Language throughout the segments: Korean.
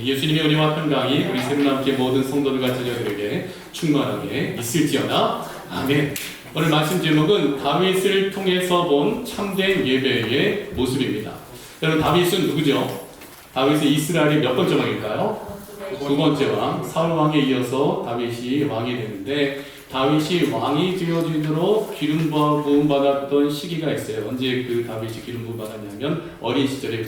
예수님의 은혜와 평강이 우리 새로남교회 모든 성도들과 자녀들에게 충만하게 있을지어다. 아멘. 오늘 말씀 제목은 다윗을 통해서 본 참된 예배의 모습입니다. 여러분, 다윗은 누구죠? 다윗은 이스라엘의 몇 번째 왕일까요? 두 번째 왕, 사울 왕에 이어서 다윗이 왕이 되는데, 다윗이 왕이 되어지도록 기름 부음 받았던 시기가 있어요. 언제 그 다윗이 기름 부음 받았냐면 어린 시절에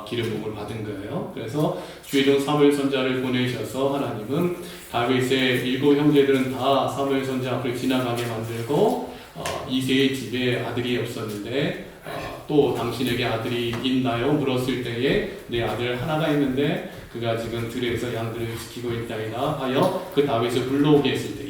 기름 부음을 받은 거예요. 그래서 주의종 사무엘 선지자를 보내셔서 하나님은 다윗의 7 형제들은 다 사무엘 선지자 앞을 지나가게 만들고 이새의 집에 아들이 없었는데 또 당신에게 아들이 있나요? 물었을 때에 내 아들 하나가 있는데 그가 지금 들에서 양들을 지키고 있다이다 하여 그 다윗을 불러오게 했을 때에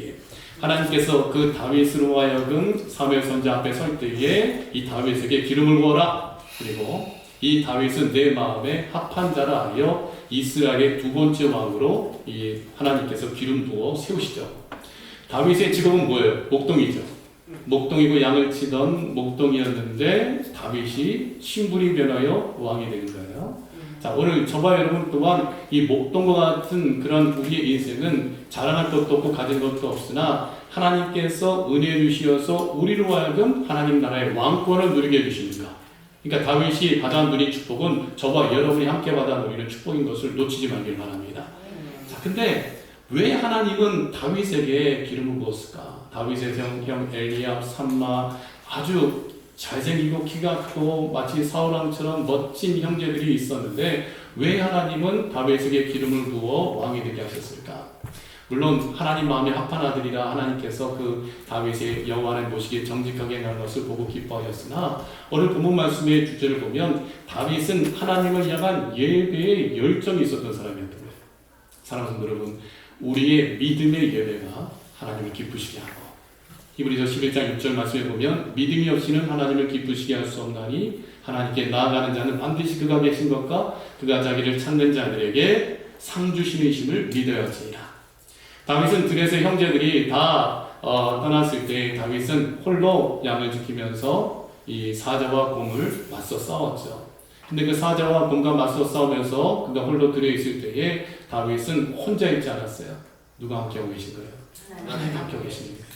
하나님께서 그 다윗으로 하여금 사무엘 선지자 앞에 설 때에 이 다윗에게 기름을 부어라. 그리고 이 다윗은 내 마음에 합한 자라 하여 이스라엘의 두 번째 왕으로 이 하나님께서 기름 부어 세우시죠. 다윗의 직업은 뭐예요? 목동이죠. 목동이고 양을 치던 목동이었는데 다윗이 신분이 변하여 왕이 된 거예요. 자, 오늘 저와 여러분 또한 이 목동과 같은 그런 우리의 인생은 자랑할 것도 없고 가진 것도 없으나 하나님께서 은혜 주시어서 우리로 하여금 하나님 나라의 왕권을 누리게 해주십니다. 그러니까 다윗이 받아 누린 축복은 저와 여러분이 함께 받아 누리는 축복인 것을 놓치지 말길 바랍니다. 자, 근데 왜 하나님은 다윗에게 기름을 부었을까? 다윗의 형 엘리압, 삼마 아주 잘생기고 키가 크고 마치 사울왕처럼 멋진 형제들이 있었는데 왜 하나님은 다윗에게 기름을 부어 왕이 되게 하셨을까? 물론 하나님 마음에 합한 아들이라 하나님께서 그 다윗의 여호와를 모시기에 정직하게 난 것을 보고 기뻐하셨으나 오늘 본문 말씀의 주제를 보면 다윗은 하나님을 향한 예배에 열정이 있었던 사람이었던 거예요. 사랑하는 성도 여러분, 우리의 믿음의 예배가 하나님을 기쁘시게 하고 히브리서 11장 6절 말씀에 보면 믿음이 없이는 하나님을 기쁘시게 할 수 없나니 하나님께 나아가는 자는 반드시 그가 계신 것과 그가 자기를 찾는 자들에게 상 주시는 심을 믿어야지니라. 다윗은 들에서 형제들이 다 떠났을 때 다윗은 홀로 양을 지키면서 이 사자와 곰을 맞서 싸웠죠. 근데 그 사자와 곰과 맞서 싸우면서 그가 홀로 들에 있을 때에 다윗은 혼자 있지 않았어요. 누가 함께하고 계신 거예요? 하나님 함께하고 계십니다.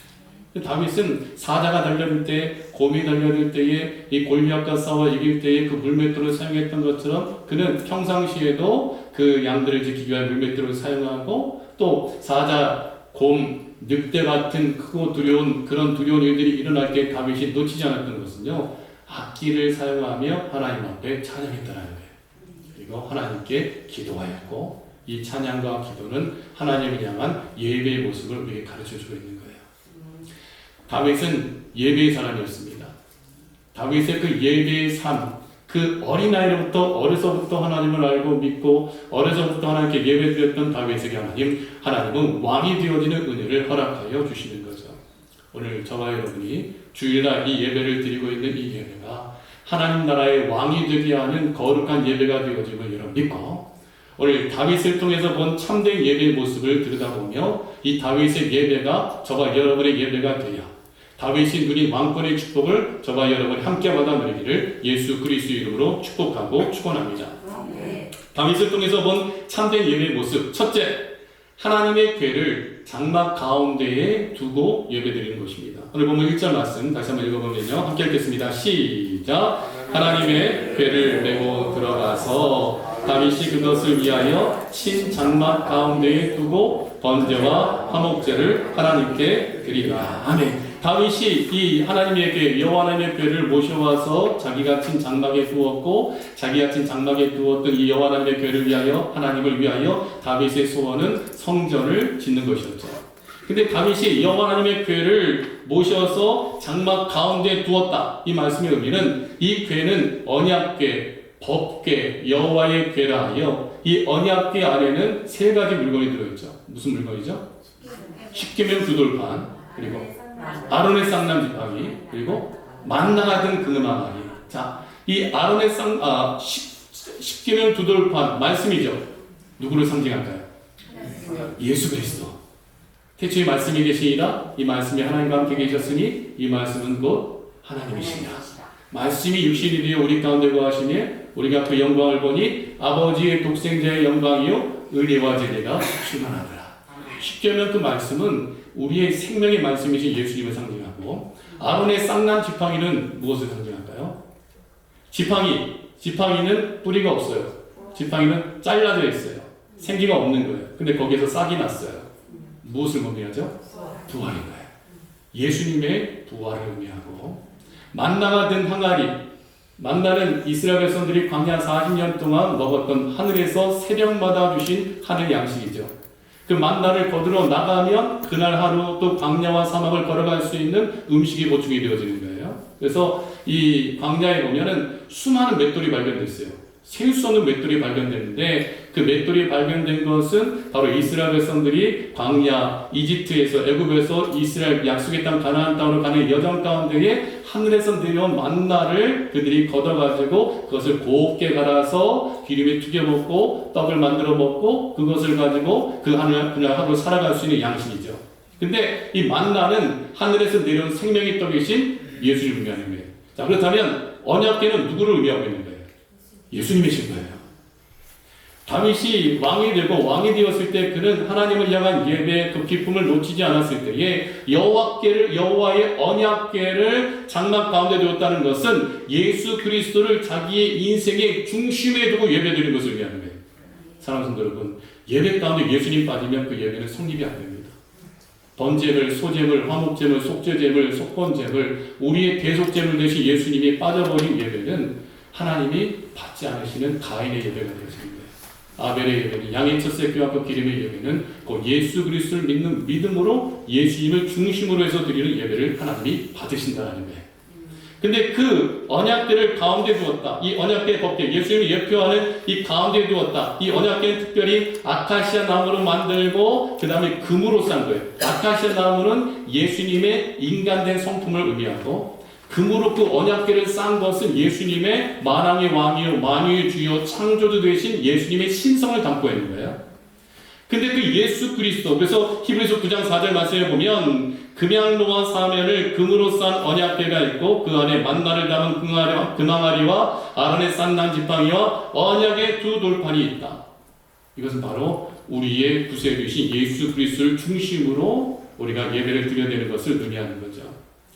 다윗은 사자가 달려들 때, 곰이 달려들 때에 이 골리앗과 싸워 이길 때에 그 물맷돌을 사용했던 것처럼 그는 평상시에도 그 양들을 지키기 위한 물맷돌을 사용하고 또 사자, 곰, 늑대 같은 크고 두려운 그런 두려운 일들이 일어날 때 다윗이 놓치지 않았던 것은요, 악기를 사용하며 하나님 앞에 찬양했다는 거예요. 그리고 하나님께 기도하였고 이 찬양과 기도는 하나님을 향한 예배의 모습을 우리에게 가르쳐주고 있는 거예요. 다윗은 예배의 사람이었습니다. 다윗의 그 예배의 삶, 그 어린아이로부터 어려서부터 하나님을 알고 믿고 어려서부터 하나님께 예배드렸던 다윗에게 하나님은 왕이 되어지는 은혜를 허락하여 주시는 거죠. 오늘 저와 여러분이 주일날 이 예배를 드리고 있는 이 예배가 하나님 나라의 왕이 되게 하는 거룩한 예배가 되어짐을 여러분 믿고 오늘 다윗을 통해서 본 참된 예배의 모습을 들여다보며 이 다윗의 예배가 저와 여러분의 예배가 되어 다윗이 누린 왕권의 축복을 저와 여러분이 함께 받아 누리기를 예수 그리스도 이름으로 축복하고 축원합니다. 다윗을 통해서 본 참된 예배의 모습. 첫째, 하나님의 궤를 장막 가운데에 두고 예배드리는 것입니다. 오늘 보면 1절 말씀 다시 한번 읽어보면요. 함께 읽겠습니다. 시작. 하나님의 궤를 메고 들어가서 다윗이 그것을 위하여 친 장막 가운데에 두고 번제와 화목제를 하나님께 드리라. 아멘. 다윗이 이 하나님의 궤, 여호와 하나님의 궤를 모셔와서 자기가 친 장막에 두었고 자기가 친 장막에 두었던 이 여호와 하나님의 궤를 위하여 하나님을 위하여 다윗의 소원은 성전을 짓는 것이었죠. 근데 다윗이 여호와 하나님의 궤를 모셔서 장막 가운데에 두었다. 이 말씀의 의미는 이 궤는 언약궤, 법궤, 여호와의 궤라 하여 이 언약궤 안에는 세 가지 물건이 들어있죠. 무슨 물건이죠? 십계명 두 돌판, 그리고 아론의 쌍남 지팡이, 그리고 만나가 든 금망아리. 자, 이 아론의 십계명 두 돌판 말씀이죠. 누구를 상징할까요? 예수 그리스도. 태초에 말씀이 계시니라 이 말씀이 하나님과 함께 계셨으니 이 말씀은 곧 하나님이시니라. 말씀이 육신이 되어 우리 가운데 거하시니 우리가 그 영광을 보니 아버지의 독생자의 영광이요 은혜와 진리가 충만하더라. 쉽게 하면 그 말씀은 우리의 생명의 말씀이신 예수님을 상징하고, 아론의 쌍난 지팡이는 무엇을 상징할까요? 지팡이는 뿌리가 없어요. 지팡이는 잘라져 있어요. 생기가 없는 거예요. 근데 거기에서 싹이 났어요. 무엇을 의미하죠? 부활인 거예요. 예수님의 부활을 의미하고, 만나가 된 항아리, 만나는 이스라엘 백성들이 광야 40년 동안 먹었던 하늘에서 새벽마다 주신 하늘 양식이죠. 그 만나를 거두러 나가면 그날 하루 또 광야와 사막을 걸어갈 수 있는 음식이 보충이 되어지는 거예요. 그래서 이 광야에 보면은 수많은 맷돌이 발견됐어요. 셀 수 없는 맷돌이 발견됐는데, 그 맷돌이 발견된 것은 바로 이스라엘 백성들이 광야 이집트에서, 애굽에서 이스라엘 약속의 땅 가나안 땅으로 가는 여정 가운데에 하늘에서 내려온 만나를 그들이 걷어가지고 그것을 곱게 갈아서 기름에 튀겨 먹고 떡을 만들어 먹고 그것을 가지고 그 그날 하루 살아갈 수 있는 양식이죠. 근데 이 만나는 하늘에서 내려온 생명의 떡이신 예수를 의미하는 거예요. 자, 그렇다면 언약궤는 누구를 의미하고 있는 거예요? 예수님이신 거예요. 다윗이 왕이 되고 왕이 되었을 때 그는 하나님을 향한 예배의 그 기쁨을 놓치지 않았을 때에 여호와의 언약궤를 장막 가운데 두었다는 것은 예수 그리스도를 자기의 인생의 중심에 두고 예배드리는 것을 의미하는 거예요. 사랑하는 성도 여러분, 예배 가운데 예수님 빠지면 그 예배는 성립이 안 됩니다. 번제물, 소제물, 화목제물, 속죄제물, 속건제물, 우리의 대속제물 대신 예수님이 빠져버린 예배는 하나님이 받지 않으시는 가인의 예배가 되어집니다. 아벨의 예배는 양의 첫새끼와 그 기름의 예배는 그 예수 그리스도를 믿는 믿음으로 예수님을 중심으로 해서 드리는 예배를 하나님이 받으신다는 거예요. 근데 그 언약궤를 가운데 두었다. 이 언약궤 법궤, 예수님을 예표하는 이 가운데 두었다. 이 언약궤는 특별히 아카시아 나무로 만들고 그 다음에 금으로 싼 거예요. 아카시아 나무는 예수님의 인간된 성품을 의미하고, 금으로 그 언약궤를 싼 것은 예수님의 만왕의 왕이요 만유의 주요 창조주 되신 예수님의 신성을 담고 있는 거예요. 근데 그 예수 그리스도, 그래서 히브리서 9장 4절 말씀에 보면 금양로와 사면을 금으로 싼 언약궤가 있고 그 안에 만나를 담은 금항아리와 아론의 쌍난 지팡이와 언약의 두 돌판이 있다. 이것은 바로 우리의 구세주이신 예수 그리스도를 중심으로 우리가 예배를 드려내는 것을 의미하는 거죠.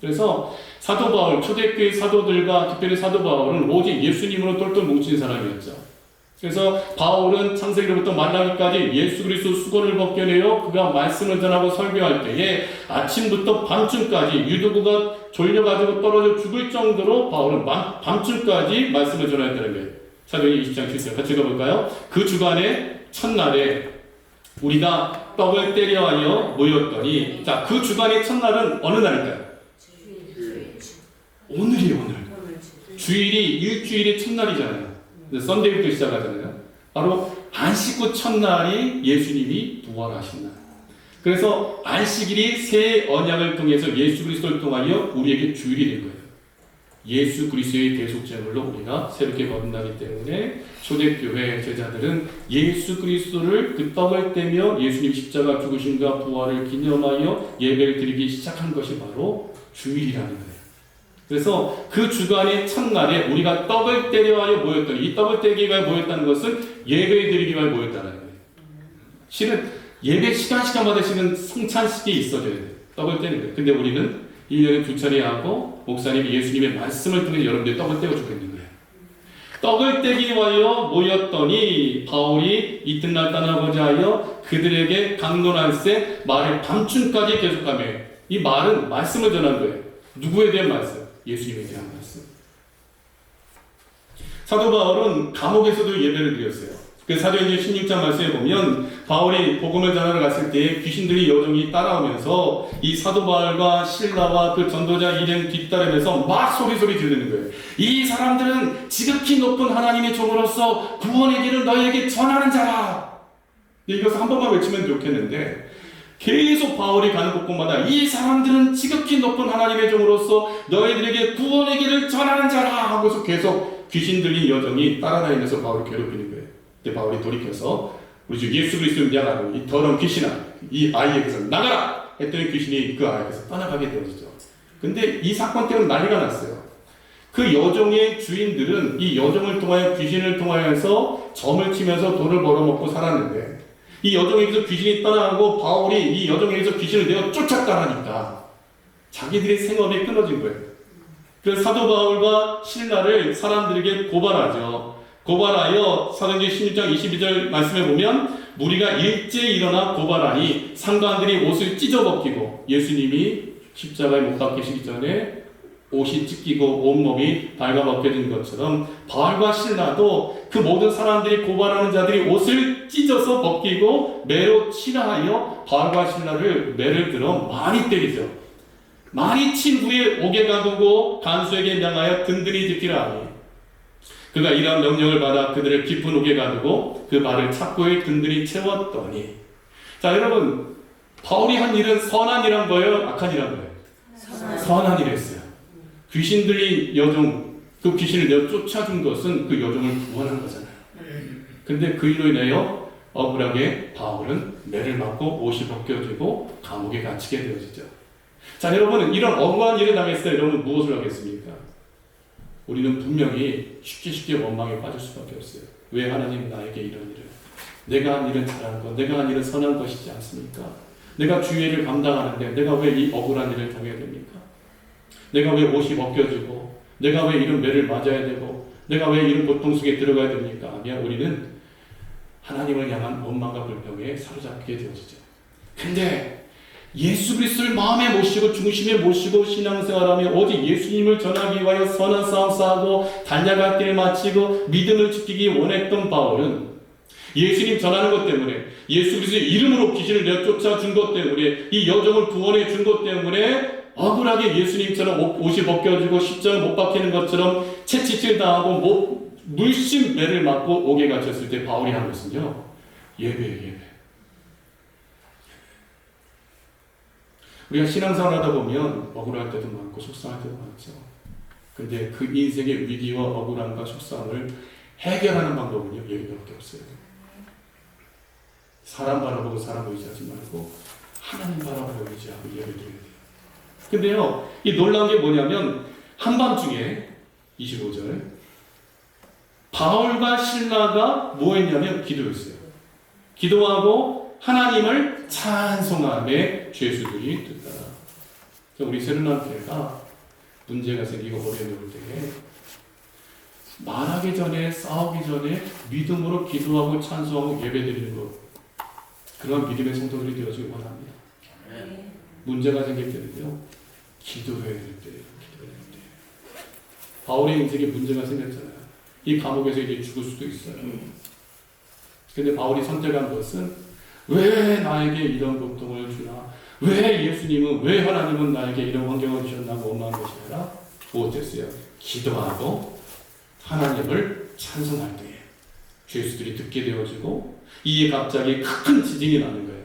그래서 사도 바울, 초대교회 사도들과 특별히 사도 바울은 오직 예수님으로 똘똘 뭉친 사람이었죠. 그래서 바울은 창세기로부터 말라기까지 예수 그리스도 수건을 벗겨내어 그가 말씀을 전하고 설교할 때에 아침부터 밤중까지 유두부가 졸려가지고 떨어져 죽을 정도로 바울은 밤중까지 말씀을 전하였다는 거예요. 사도행전 20장 7절 같이 읽어볼까요? 그 주간에 첫날에 우리가 떡을 때려 하여 모였더니, 자, 그 주간의 첫날은 어느 날일까요? 오늘이에요, 오늘. 주일이 일주일의 첫날이잖아요. 썬데이부터 시작하잖아요. 바로 안식 후 첫날이 예수님이 부활하신 날. 그래서 안식일이 새 언약을 통해서 예수 그리스도를 통하여 우리에게 주일이 된 거예요. 예수 그리스도의 대속제물로 우리가 새롭게 거듭나기 때문에 초대교회 제자들은 예수 그리스도를 그 떡을 떼며 예수님 십자가 죽으심과 부활을 기념하여 예배를 드리기 시작한 것이 바로 주일이라는 거예요. 그래서 그 주간의 첫날에 우리가 떡을 떼려 하여 모였더니, 이 떡을 떼기 위해 모였다는 것은 예배 드리기 위해 모였다는 거예요. 실은 예배 시간마다 실은 성찬식이 있어져야 돼요. 떡을 떼는 거예요. 근데 우리는 1년에 2차례 하고 목사님이 예수님의 말씀을 통해 여러분들이 떡을 떼어주고 있는 거예요. 떡을 떼기 위하여 모였더니 바울이 이튿날 떠나고자 하여 그들에게 강론할세 말을 밤중까지 계속하며, 이 말은 말씀을 전한 거예요. 누구에 대한 말씀? 예수님에 대한 말씀. 사도 바울은 감옥에서도 예배를 드렸어요. 그 사도행전 16장 말씀에 보면 바울이 복음을 전하러 갔을 때 귀신들이 여종이 따라오면서 이 사도 바울과 실라와 그 전도자 일행 뒤따르면서 막 소리 지르는 거예요. 이 사람들은 지극히 높은 하나님의 종으로서 구원의 길을 너희에게 전하는 자라. 이것을 한 번만 외치면 좋겠는데, 계속 바울이 가는 곳곳마다 이 사람들은 지극히 높은 하나님의 종으로서 너희들에게 구원의 길을 전하는 자라 하고서 계속 귀신 들린 여종이 따라다니면서 바울을 괴롭히는 거예요. 근데 바울이 돌이켜서 우리 주 예수 그리스도를 미안하고 이 더러운 귀신아, 이 아이에게서 나가라 했더니 귀신이 그 아이에게서 떠나가게 되어지죠. 근데 이 사건 때문에 난리가 났어요. 그 여종의 주인들은 이 여종을 통하여 귀신을 통하여서 점을 치면서 돈을 벌어먹고 살았는데 이 여종에게서 귀신이 떠나가고 바울이 이 여종에게서 귀신을 내어 쫓았다라니까 자기들의 생업이 끊어진 거예요. 그래서 사도 바울과 신라를 사람들에게 고발하죠. 고발하여 사도행전 16장 22절 말씀에 보면 무리가 일제히 일어나 고발하니 상관들이 옷을 찢어벗기고 예수님이 십자가에 못 박히시기 전에 옷이 찢기고 온몸이 발가벗겨진 것처럼 바울과 신라도 그 모든 사람들이 고발하는 자들이 옷을 찢어서 벗기고 매로 치라 하여 바울과 신라를 매를 들어 많이 때리죠. 많이 친 후에 옥에 가두고 간수에게 명하여 든든히 지키라 하니 그가 이러한 명령을 받아 그들을 깊은 옥에 가두고 그 발을 착고에 든든히 채웠더니 자 여러분 바울이 한 일은 선한 일한 거예요? 악한 일한 거예요? 선한 일을 했어요. 귀신 들린 여종 그 귀신을 내어 쫓아준 것은 그 여종을 구원한 거잖아요. 근데 그 일로 인하여 억울하게 바울은 매를 맞고 옷이 벗겨지고 감옥에 갇히게 되어지죠. 자 여러분 이런 억울한 일을 당했을 때 여러분 무엇을 하겠습니까? 우리는 분명히 쉽게 원망에 빠질 수밖에 없어요. 왜 하나님 나에게 이런 일을 내가 한 일은 잘한 것 내가 한 일은 선한 것이지 않습니까? 내가 주의 일을 감당하는데 내가 왜 이 억울한 일을 당해야 됩니까? 내가 왜 옷이 벗겨지고 내가 왜 이런 매를 맞아야 되고 내가 왜 이런 고통 속에 들어가야 됩니까? 하면 우리는 하나님을 향한 원망과 불평에 사로잡히게 되어지죠. 근데 예수 그리스도를 마음에 모시고 중심에 모시고 신앙생활하며 오직 예수님을 전하기 위하여 선한 싸움 싸우고 달려갈 길을 마치고 믿음을 지키기 원했던 바울은 예수님 전하는 것 때문에 예수 그리스도의 이름으로 귀신을 내어 쫓아준 것 때문에 이 여종을 구원해 준 것 때문에 억울하게 예수님처럼 옷이 벗겨지고 십자가 못 박히는 것처럼 채찍질 당하고 물씬 매를 맞고 옥에 갇혔을 때 바울이 한 것은요 예배 우리가 신앙생활 하다 보면 억울할 때도 많고 속상할 때도 많죠. 근데 그 인생의 위기와 억울함과 속상을 해결하는 방법은요 예배밖에 없어요. 사람 바라보고 사람 의지하지 말고 하나님 바라보고 의지하고 예배드려야 돼요. 근데요 이 놀라운 게 뭐냐면 한밤중에 25절 바울과 신라가 뭐 했냐면 기도했어요. 기도하고 하나님을 찬송함에 죄수들이 듣더라. 우리 세르난교회가 문제가 생기고 어려움이 올 때에 말하기 전에 싸우기 전에 믿음으로 기도하고 찬송하고 예배드리는 것 그런 믿음의 성도들이 되어지기 원합니다. 문제가 생길 때는요 기도해야 될 때예요. 기도해야 될 때. 바울의 인생에 문제가 생겼잖아요. 이 감옥에서 이제 죽을 수도 있어요. 근데 바울이 선택한 것은 왜 나에게 이런 고통을 주나? 왜 예수님은, 왜 하나님은 나에게 이런 환경을 주셨나고 원망한 것이 아니라 무엇했어요? 기도하고 하나님을 찬송할 때에 죄수들이 듣게 되어지고 이에 갑자기 큰 지진이 나는 거예요.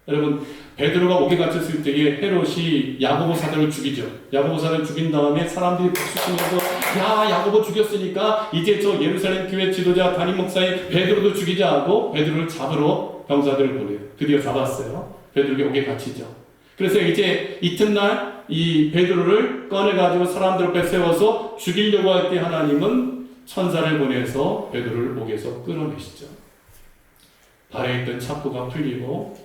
여러분 베드로가 옥에 갇혔을 때에 헤롯이 야고보 사도를 죽이죠. 야고보 사도를 죽인 다음에 사람들이 박수치면서 야 야고보 죽였으니까 이제 저 예루살렘 교회 지도자 담임 목사인 베드로도 죽이자 하고 베드로를 잡으러 병사들을 보내요. 드디어 잡았어요. 베드로가 옥에 갇히죠. 그래서 이제 이튿날 이 베드로를 꺼내가지고 사람들 앞에 세워서 죽이려고 할 때 하나님은 천사를 보내서 베드로를 옥에서 끌어내시죠. 발에 있던 찹고가 풀리고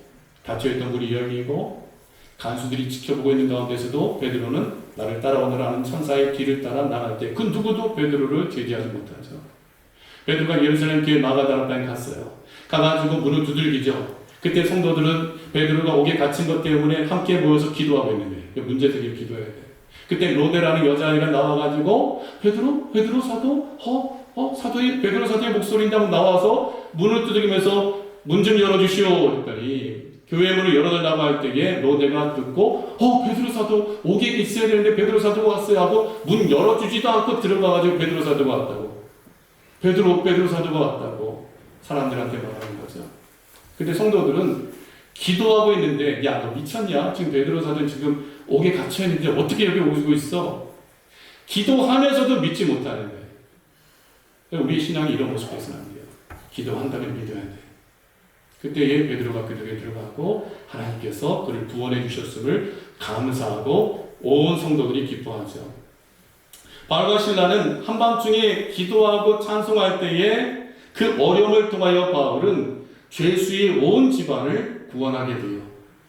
닫혀있던 문이 열리고 간수들이 지켜보고 있는 가운데서도 베드로는 나를 따라오너라는 천사의 길을 따라 나갈 때 그 누구도 베드로를 제지하지 못하죠. 베드로가 예루살렘 교회 마가다락방에 갔어요. 가가지고 문을 두들기죠. 그때 성도들은 베드로가 옥에 갇힌 것 때문에 함께 모여서 기도하고 있는 거예요. 문제들이 기도해야 돼요. 그때 로데라는 여자아이가 나와가지고 베드로 사도? 사도의 베드로 사도의 목소리인데 하고 나와서 문을 두들기면서 문 좀 열어주시오 했더니 교회 문을 열어달라고 할 때에 로데가 듣고 베드로 사도 옥에 있어야 되는데 베드로 사도가 왔어요 하고 문 열어주지도 않고 들어가가지고 베드로 사도가 왔다고 베드로 사도가 왔다고 사람들한테 말하는 거죠. 근데 성도들은 기도하고 있는데 야 너 미쳤냐? 지금 베드로 사도 지금 옥에 갇혀있는데 어떻게 여기 오고 있어? 기도하면서도 믿지 못하는 거예요. 우리 신앙이 이런 모습이 있으면 안 돼요. 기도한다면 믿어야 돼요. 그때에 베드로가 그들에게 들어가고 하나님께서 그를 구원해 주셨음을 감사하고 온 성도들이 기뻐하죠. 바울과 실라는 한밤중에 기도하고 찬송할 때에 그 어려움을 통하여 바울은 죄수의 온 집안을 구원하게 되어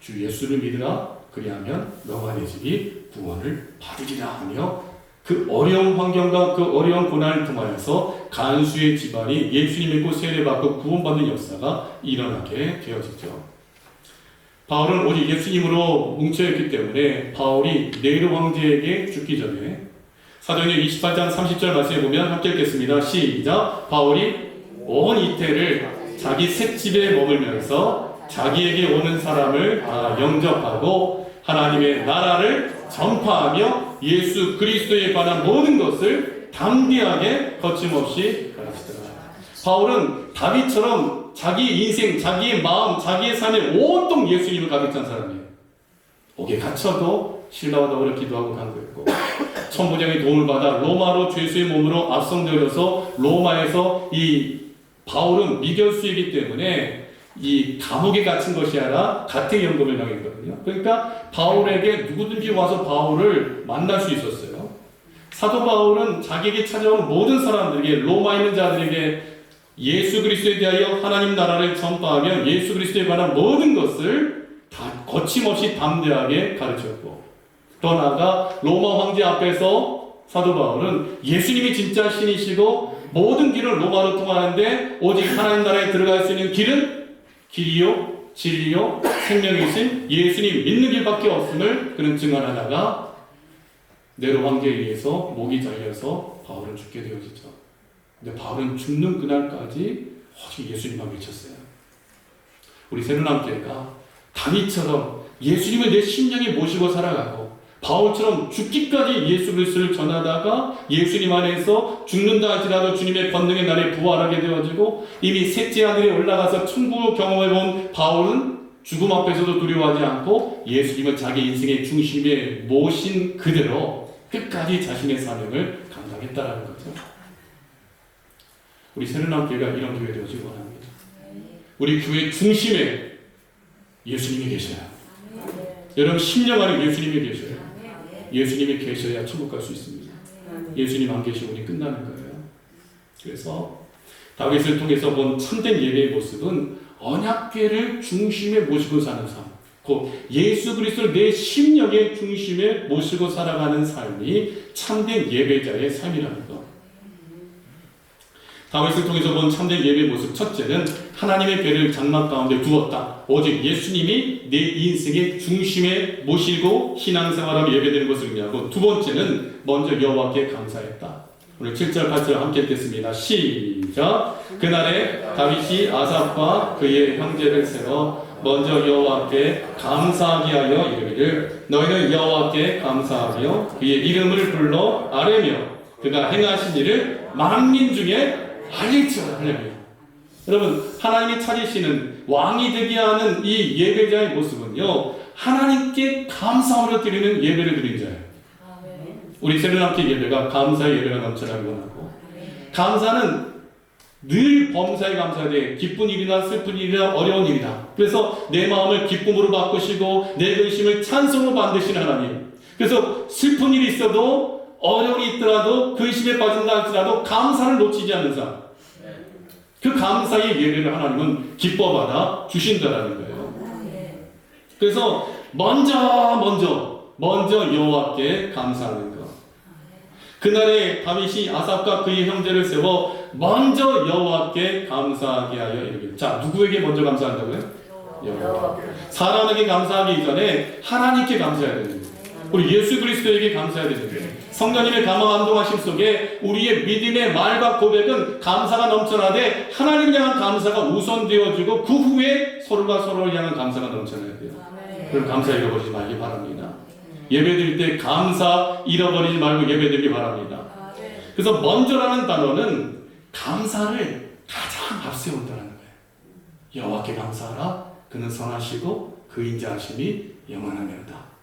주 예수를 믿으라 그리하면 너와 내 집이 구원을 받으리라 하며 그 어려운 환경과 그 어려운 고난을 통하여서 간수의 집안이 예수님 믿고 세례받고 구원받는 역사가 일어나게 되어지죠. 바울은 오직 예수님으로 뭉쳐있기 때문에 바울이 네로 황제에게 죽기 전에 사도행전 28장 30절 말씀에 보면 함께 읽겠습니다. 시작. 바울이 온 이태를 자기 셋집에 머물면서 자기에게 오는 사람을 다 영접하고 하나님의 나라를 전파하며 예수 그리스도에 관한 모든 것을 담대하게 거침없이 가르치더라. 바울은 다윗처럼 자기 인생, 자기의 마음, 자기의 삶에 온통 예수님을 가득 찬 사람이에요. 옥에 갇혀도 신라와 더불어 기도하고 간구했고 천부장의 도움을 받아 로마로 죄수의 몸으로 압송되어서 로마에서 이 바울은 미결수이기 때문에 이 감옥에 갇힌 것이 아니라 가택연금을 당했거든요. 그러니까 바울에게 누구든지 와서 바울을 만날 수 있었어요. 사도 바울은 자기에게 찾아오는 모든 사람들에게 로마에 있는 자들에게 예수 그리스도에 대하여 하나님 나라를 전파하며 예수 그리스도에 관한 모든 것을 다 거침없이 담대하게 가르쳤고 더 나아가 로마 황제 앞에서 사도 바울은 예수님이 진짜 신이시고 모든 길은 로마로 통하는데 오직 하나님 나라에 들어갈 수 있는 길은 길이요 진리요 생명이신 예수님 믿는 길밖에 없음을 그는 증언하다가 네로 황제에 의해서 목이 잘려서 바울은 죽게 되어지죠. 근데 바울은 죽는 그날까지 오직 예수님만 외쳤어요. 우리 새로남교회가 다윗처럼 예수님을 내 심령에 모시고 살아가고 바울처럼 죽기까지 예수 그리스도를 전하다가 예수님 안에서 죽는다 할지라도 주님의 권능의 날에 부활하게 되어지고 이미 셋째 하늘에 올라가서 천국을 경험해본 바울은 죽음 앞에서도 두려워하지 않고 예수님을 자기 인생의 중심에 모신 그대로 끝까지 자신의 사명을 감당했다는 거죠. 우리 새로남교회가 이런 교회 되어지기 원합니다. 우리 교회 중심에 예수님이 계셔요. 여러분 심령 안에 예수님이 계셔요. 예수님이 계셔야 천국 갈 수 있습니다. 예수님 안 계시고 우리 끝나는 거예요. 그래서 다윗을 통해서 본 참된 예배의 모습은 언약궤를 중심에 모시고 사는 삶, 곧 예수 그리스도를 내 심령의 중심에 모시고 살아가는 삶이 참된 예배자의 삶이라는 것. 다윗을 통해서 본 참된 예배의 모습 첫째는 하나님의 배를 장막 가운데 두었다. 오직 예수님이 내 인생의 중심에 모시고 신앙생활하며 예배드리는 것을 의미하고 두 번째는 먼저 여호와께 감사했다. 오늘 7절 8절 함께 읽겠습니다. 시작. 그날에 다윗이 아삽과 그의 형제를 세워 먼저 여호와께 감사하게 하여 이르기를 너희는 여호와께 감사하며 그의 이름을 불러 아뢰며 그가 행하신 일을 만민 중에 알릴지어다. 할렐루야. 여러분 하나님이 찾으시는 왕이 되게 하는 이 예배자의 모습은요 하나님께 감사함으로 드리는 예배를 드린 자예요. 우리 새로남교 예배가 감사의 예배가 넘쳐나기 원하고 감사는 늘 범사에 감사되 기쁜 일이나 슬픈 일이나 어려운 일이다. 그래서 내 마음을 기쁨으로 바꾸시고 내 근심을 찬송으로 만드시는 하나님. 그래서 슬픈 일이 있어도 어려움이 있더라도 근심에 빠진다 할지라도 감사를 놓치지 않는 삶. 그 감사의 예배를 하나님은 기뻐받아 주신다라는 거예요. 그래서 먼저 여호와께 감사하는 것. 그날에 다윗이 아삽과 그의 형제를 세워 먼저 여호와께 감사하게 하여 이르기를. 자, 누구에게 먼저 감사한다고요? 여호와. 사람에게 감사하기 전에 하나님께 감사해야 되는 거예요. 우리 예수 그리스도에게 감사해야 되는 거예요. 성령님의 감화감동하심 속에 우리의 믿음의 말과 고백은 감사가 넘쳐나되 하나님을 향한 감사가 우선되어지고 그 후에 서로가 서로를 향한 감사가 넘쳐나야 돼요. 그럼 감사 잃어버리지 말기 바랍니다. 예배드릴 때 감사 잃어버리지 말고 예배드리기 바랍니다. 그래서 먼저라는 단어는 감사를 가장 앞세운다는 거예요. 여호와께 감사하라. 그는 선하시고 그 인자하심이 영원하며다.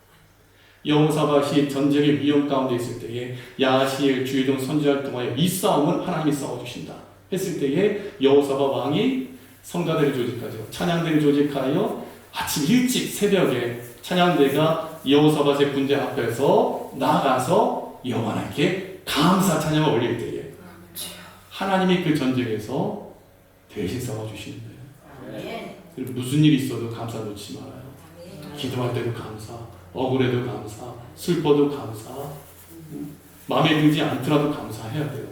여호사밧이 전쟁의 위험 가운데 있을 때에 야하시엘 주의동 선지자를 통하여 이 싸움은 하나님이 싸워주신다 했을 때에 여호사밧 왕이 성가대를 조직하죠. 찬양대를 조직하여 아침 일찍 새벽에 찬양대가 여호사밧의 군대 앞에서 나가서 여호와께 감사 찬양을 올릴 때에 하나님이 그 전쟁에서 대신 싸워주시는 거예요. 그리고 무슨 일이 있어도 감사 놓지 말아요. 기도할 때도 감사, 억울해도 감사, 슬퍼도 감사, 마음에 들지 않더라도 감사해야 돼요.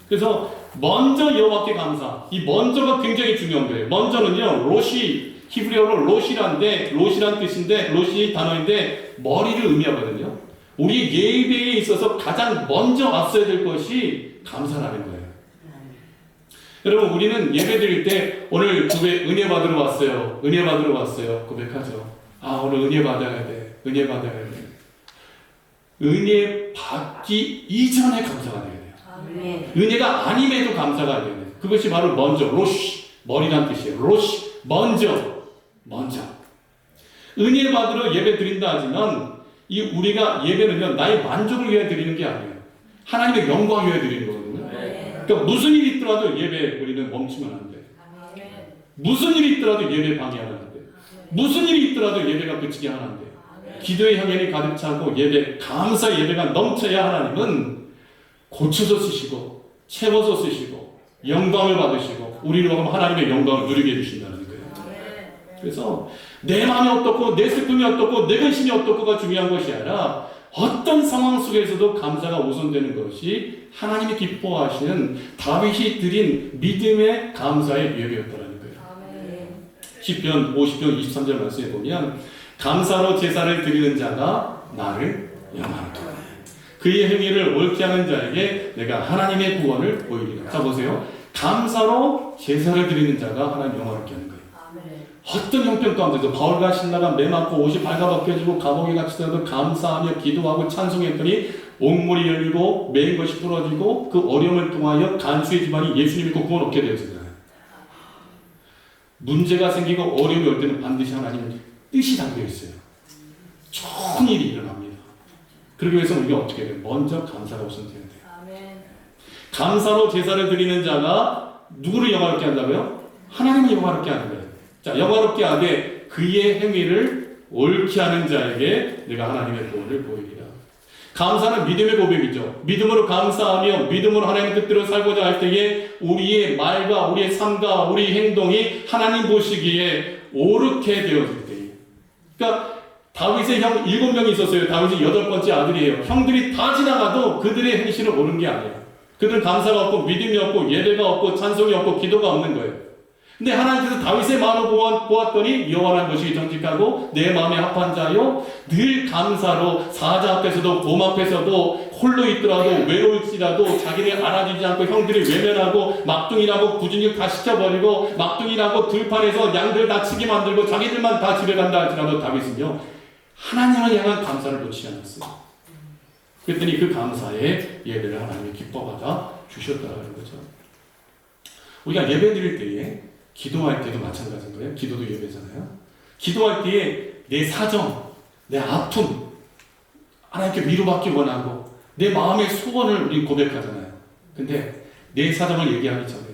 그래서 먼저 여호와께 감사. 이 먼저가 굉장히 중요한 거예요. 먼저는요, 로시, 히브리어로 로시란데, 로시란 뜻인데, 로시 단어인데 머리를 의미하거든요. 우리 예배에 있어서 가장 먼저 앞서야 될 것이 감사라는 거예요. 여러분, 우리는 예배 드릴 때 오늘 교회 은혜 받으러 왔어요. 은혜 받으러 왔어요. 고백하죠. 아, 오늘 은혜 받아야 돼. 은혜 받아야 돼. 은혜 받기 이전에 감사가 돼야 돼요. 은혜가 아님에도 감사가 돼야 돼요. 그것이 바로 먼저, 로시, 머리란 뜻이에요. 로시, 먼저. 은혜 받으러 예배 드린다 하지만 이 우리가 예배는요, 나의 만족을 위해 드리는 게 아니에요. 하나님의 영광을 위해 드리는 거거든요. 그러니까 무슨 일이 있더라도 예배 우리는 멈추면 안 돼. 무슨 일이 있더라도 예배 방해하면 안 돼. 무슨 일이 있더라도 예배가 그치게 하면 안 돼. 기도의 향연이 가득 차고 예배, 감사 예배가 넘쳐야 하나님은 고쳐서 쓰시고 채워서 쓰시고 영광을 받으시고 우리로 하면 하나님의 영광을 누리게 해주신다는 거예요. 그래서 내 마음이 어떻고 내 슬픔이 어떻고 내 근심이 어떻고가 중요한 것이 아니라 어떤 상황 속에서도 감사가 우선되는 것이 하나님이 기뻐하시는 다윗이 드린 믿음의 감사의 예배였다는 거예요. 시편 50편 23절 말씀에 보면 감사로 제사를 드리는 자가 나를 영화롭도다. 그의 행위를 옳게 하는 자에게 내가 하나님의 구원을 보이리라. 자 보세요. 감사로 제사를 드리는 자가 하나님 영화롭게 하는 거예요. 어떤 형편 가운데도 바울과 신라가 매 맞고 옷이 발가벗겨지고 감옥에 갇히더라도 감사하며 기도하고 찬송했더니 옥물이 열리고 매인 것이 부러지고 그 어려움을 통하여 간수의 집안이 예수님 믿고 구원 얻게 되었습니다. 문제가 생기고 어려움이 올 때는 반드시 하나님은 뜻이 담겨 있어요. 좋은 일이 일어납니다. 그러기 위해서 우리가 어떻게 해야 돼요? 먼저 감사가 우선돼야 돼요. 감사로 제사를 드리는 자가 누구를 영화롭게 한다고요? 하나님을 영화롭게 하는 거예요. 자, 영화롭게 하되 그의 행위를 옳게 하는 자에게 내가 하나님의 구원을 보이리라. 감사는 믿음의 고백이죠. 믿음으로 감사하며 믿음으로 하나님의 뜻대로 살고자 할 때에 우리의 말과 우리의 삶과 우리 행동이 하나님 보시기에 옳게 되어질 때에. 그러니까 다윗의 형 7명이 있었어요. 다윗이 8번째 아들이에요. 형들이 다 지나가도 그들의 행실은 옳은 게 아니에요. 그들은 감사가 없고 믿음이 없고 예배가 없고 찬송이 없고 기도가 없는 거예요. 근데 하나님께서 다윗의 마음을 보았더니 여호와라는 것이 정직하고 내 마음에 합한 자요 늘 감사로 사자 앞에서도 곰 앞에서도 홀로 있더라도 외로울지라도 자기를 알아주지 않고 형들이 외면하고 막둥이라고 굳은 일 다 시켜버리고 막둥이라고 들판에서 양들 다 치게 만들고 자기들만 다 집에 간다 할지라도 다윗은요 하나님을 향한 감사를 놓지 않았어요. 그랬더니 그 감사의 예배를 하나님이 기뻐받아 주셨다는 거죠. 우리가 예배 드릴 때에 기도할 때도 마찬가지인 거예요. 기도도 예배잖아요. 기도할 때에 내 사정, 내 아픔, 하나님께 위로받기 원하고 내 마음의 소원을 우리 고백하잖아요. 근데 내 사정을 얘기하기 전에,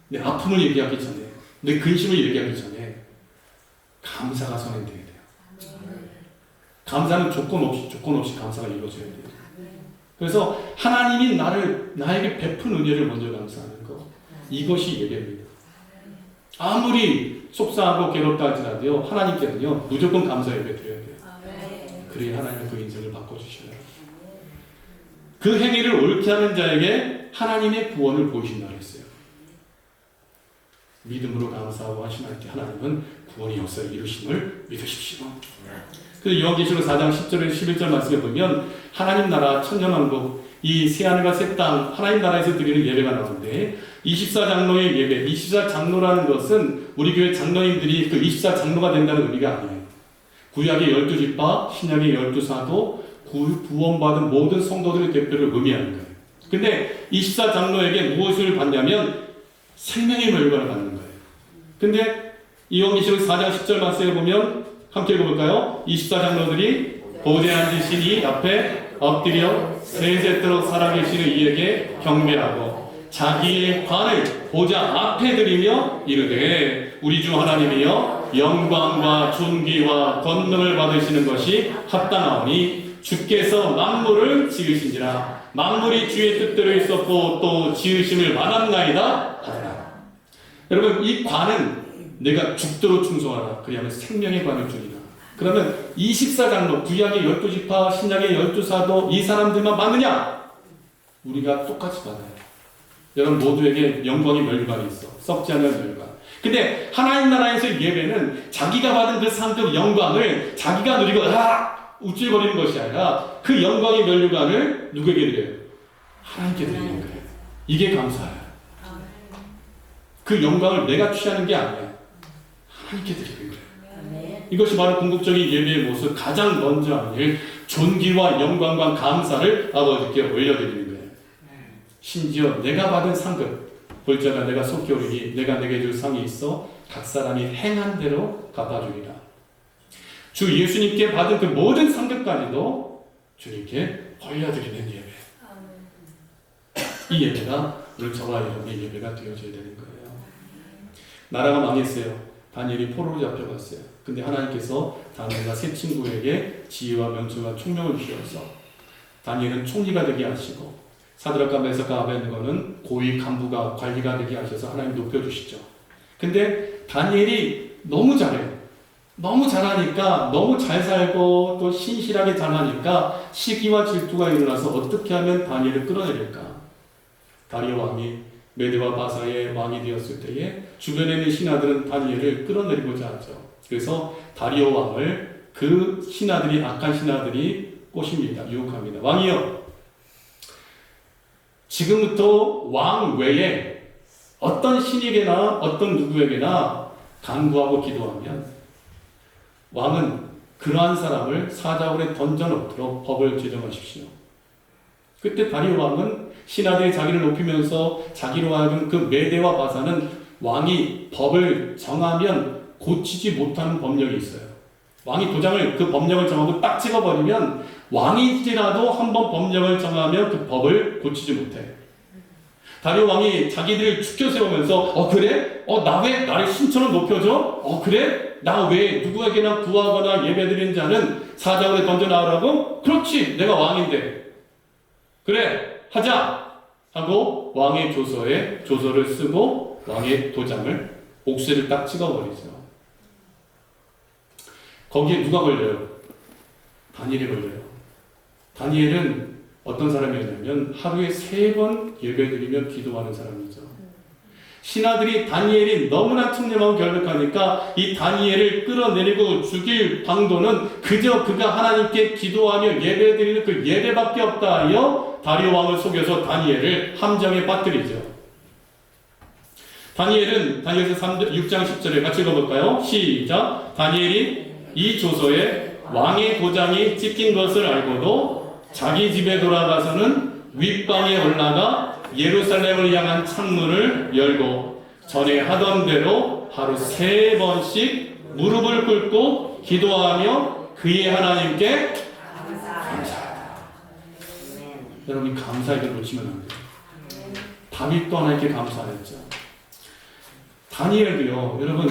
내 아픔을 얘기하기 전에, 내 근심을 얘기하기 전에 감사가 선행돼야 돼요. 감사는 조건 없이 감사가 이루어져야 돼요. 그래서 하나님이 나에게 베푼 은혜를 먼저 감사하는 거, 이것이 예배입니다. 아무리 속상하고 괴롭다 할지라도요 하나님께는요 무조건 감사 예배 드려야 돼요. 그래야 하나님은 그 인생을 바꿔주셔요. 그 행위를 옳게 하는 자에게 하나님의 구원을 보이신다고 했어요. 믿음으로 감사하고 하시는 때 하나님은 구원의 역사를 이루심을 믿으십시오. 그래서 요한계시록 4장 10절에서 11절 말씀에 보면 하나님 나라 천년왕국 이 새하늘과 새 땅 하나님 나라에서 드리는 예배가 나오는데 24장로의 예배, 24장로라는 것은 우리 교회 장로님들이 그 24장로가 된다는 의미가 아니에요. 구약의 12지파, 신약의 12사도, 구원받은 모든 성도들의 대표를 의미하는 거예요. 근데 24장로에게 무엇을 받냐면 생명의 멸관을 받는 거예요. 근데 요한계시록 4장 10절 말씀에 보면 함께 읽어볼까요? 24장로들이 보좌에 앉으신 이 앞에 엎드려 세세토록 살아계시는 이에게 경배하고 자기의 관을 보좌 앞에 드리며 이르되 우리 주 하나님이여 영광과 존귀와 권능을 받으시는 것이 합당하오니 주께서 만물을 지으신지라 만물이 주의 뜻대로 있었고 또 지으심을 만합나이다 하더라. 여러분 이 관은 내가 죽도록 충성하라 그리하면 생명의 관을 주리라. 그러면 24장로 구약의 12지파 신약의 12사도 이 사람들만 받느냐? 우리가 똑같이 받아요. 여러분 모두에게 영광의 멸관이 있어. 썩지 않는 멸관. 근데 하나님 나라에서 예배는 자기가 받은 그 상급 영광을 자기가 누리고 우쭐거리는 것이 아니라 그 영광의 멸관을 누구에게 드려요? 하나님께 드리는 거예요. 이게 감사해요. 그 영광을 내가 취하는 게 아니야. 하나님께 드리는 거예요. 이것이 바로 궁극적인 예배의 모습. 가장 먼저 하는 일, 존귀와 영광과 감사를 아버지께 올려드리는 거예요. 심지어 내가 받은 상급, 볼자가 내가 속히 오르니 내가 내게 줄 상이 있어 각 사람이 행한 대로 갚아주리라. 주 예수님께 받은 그 모든 상급까지도 주님께 올려드리는 예배. 이 예배가 오늘 저와 여러분의 예배가 되어져야 되는 거예요. 나라가 망했어요. 다니엘이 포로로 잡혀갔어요. 근데 하나님께서 다니엘과 세 친구에게 지혜와 명철과 총명을 주셔서 다니엘은 총리가 되게 하시고 사드락과 메삭과 아벳네고는 고위 간부가 관리가 되게 하셔서 하나님 높여주시죠. 근데 다니엘이 너무 잘해요. 너무 잘하니까 너무 잘 살고 또 신실하게 잘하니까 시기와 질투가 일어나서 어떻게 하면 다니엘을 끌어내릴까? 다리오 왕이 메대와 바사의 왕이 되었을 때에 주변에 있는 신하들은 다니엘을 끌어내리고자 하죠. 그래서 다리오 왕을 그 신하들이 악한 신하들이 꼬십니다. 유혹합니다. 왕이여, 지금부터 왕 외에 어떤 신에게나 어떤 누구에게나 간구하고 기도하면 왕은 그러한 사람을 사자굴에 던져놓도록 법을 제정하십시오. 그때 다리오 왕은 신하들이 자기를 높이면서 자기로 하여금 그 메대와 바사는 왕이 법을 정하면 고치지 못하는 법령이 있어요. 왕이 도장을 그 법령을 정하고 딱 찍어버리면 왕이지라도 한번 법령을 정하면 그 법을 고치지 못해. 다리오 왕이 자기들을 축켜 세우면서 그래? 나 왜 나를 신처럼 높여줘? 그래? 나 왜 누구에게나 구하거나 예배드리는 자는 사자굴에 던져나오라고? 그렇지, 내가 왕인데. 그래, 하자! 하고 왕의 조서를 쓰고 왕의 도장을 옥새를 딱 찍어버리죠. 거기에 누가 걸려요? 다니엘이 걸려요. 다니엘은 어떤 사람이었냐면 하루에 3번 예배드리며 기도하는 사람이죠. 신하들이 다니엘이 너무나 청렴하고 결백하니까 이 다니엘을 끌어내리고 죽일 방도는 그저 그가 하나님께 기도하며 예배드리는 그 예배밖에 없다 하여 다리오 왕을 속여서 다니엘을 함정에 빠뜨리죠. 다니엘은 다니엘서 6장 10절에 같이 읽어볼까요? 시작. 다니엘이 이 조서에 왕의 도장이 찍힌 것을 알고도 자기 집에 돌아가서는 윗방에 올라가 예루살렘을 향한 창문을 열고 전에 하던 대로 하루 3번씩 무릎을 꿇고 기도하며 그의 하나님께 감사하다. 여러분 감사하게 놓치면 안 돼요. 다윗도 하나님께 감사했죠. 다니엘도요. 여러분